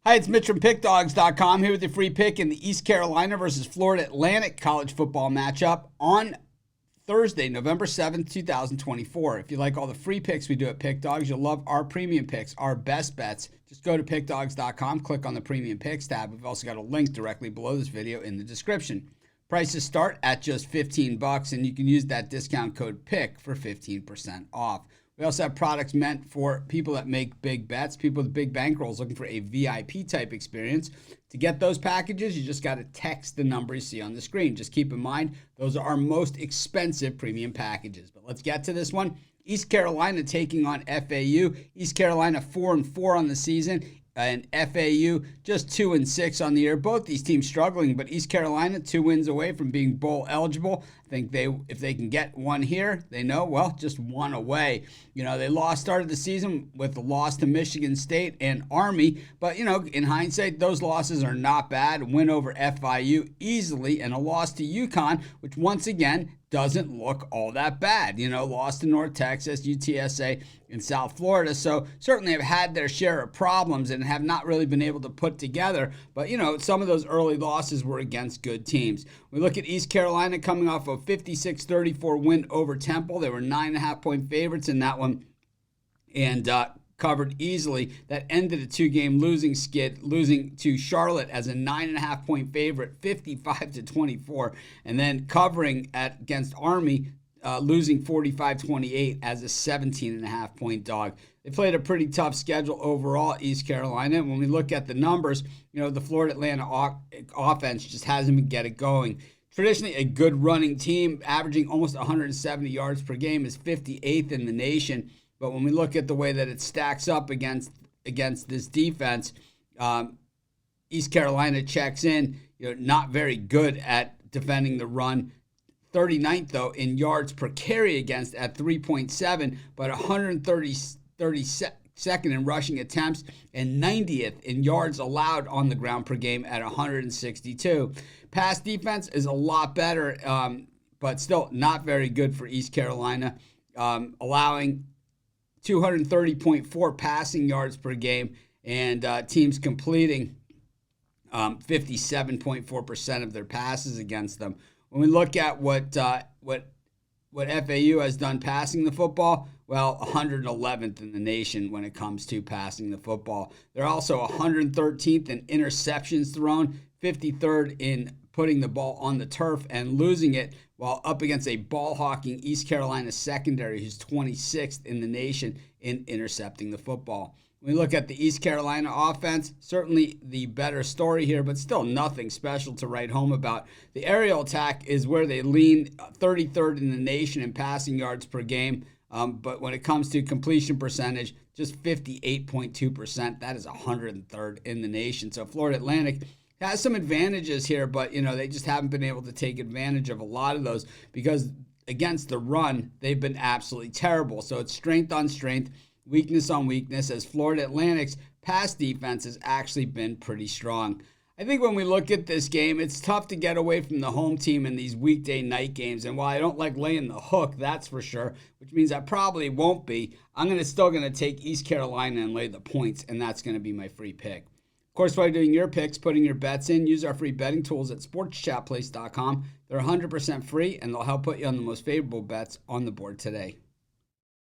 Hi, it's Mitch from Pickdawgz.com here with your free pick in the East Carolina versus Florida Atlantic college football matchup on Thursday, November 7th, 2024. If you like all the free picks we do at Pickdawgz, you'll love our premium picks, our best bets. Just go to Pickdawgz.com, click on the premium picks tab. We've also got a link directly below this video in the description. Prices start at just $15, and you can use that discount code PICK for 15% off. We also have products meant for people that make big bets, people with big bankrolls looking for a VIP type experience. To get those packages, you just got to text the number you see on the screen. Just keep in mind, those are our most expensive premium packages. But let's get to this one. East Carolina taking on FAU. East Carolina 4-4 on the season, and FAU just 2-6 on the year. Both these teams struggling, but East Carolina 2 wins away from being bowl eligible. I think if they can get one here, they know, well, just one away. You know, they started the season with a loss to Michigan State and Army, but, you know, in hindsight, those losses are not bad. A win over FIU easily, and a loss to UConn, which once again doesn't look all that bad. You know, lost to North Texas, UTSA, and South Florida. So certainly have had their share of problems and have not really been able to put together. But, you know, some of those early losses were against good teams. We look at East Carolina coming off a 56-34 win over Temple. They were 9.5-point favorites in that one and covered easily. That ended a 2-game losing skid, losing to Charlotte as a 9.5-point favorite, 55-24, and then covering against Army, losing 45-28 as a 17.5-point dog. They played a pretty tough schedule overall, East Carolina. When we look at the numbers, you know, the Florida Atlanta offense just hasn't been getting going. Traditionally a good running team, averaging almost 170 yards per game, is 58th in the nation. But when we look at the way that it stacks up against this defense, East Carolina checks in, you know, not very good at defending the run. 39th, though, in yards per carry against at 3.7, but 132nd in rushing attempts and 90th in yards allowed on the ground per game at 162. Pass defense is a lot better, but still not very good for East Carolina, allowing 230.4 passing yards per game, and teams completing 57.4% of their passes against them. When we look at what FAU has done passing the football, well, 111th in the nation when it comes to passing the football. They're also 113th in interceptions thrown, 53rd in putting the ball on the turf and losing it, while up against a ball-hawking East Carolina secondary who's 26th in the nation in intercepting the football. When we look at the East Carolina offense, certainly the better story here, but still nothing special to write home about. The aerial attack is where they lean, 33rd in the nation in passing yards per game. But when it comes to completion percentage, just 58.2%. That is 103rd in the nation. So Florida Atlantic has some advantages here, but, you know, they just haven't been able to take advantage of a lot of those because against the run, they've been absolutely terrible. So it's strength on strength, weakness on weakness, as Florida Atlantic's pass defense has actually been pretty strong. I think when we look at this game, it's tough to get away from the home team in these weekday night games. And while I don't like laying the hook, that's for sure, which means I probably won't be, I'm still going to take East Carolina and lay the points, and that's going to be my free pick. Of course, while you're doing your picks, putting your bets in, use our free betting tools at sportschatplace.com. They're 100% free, and they'll help put you on the most favorable bets on the board today.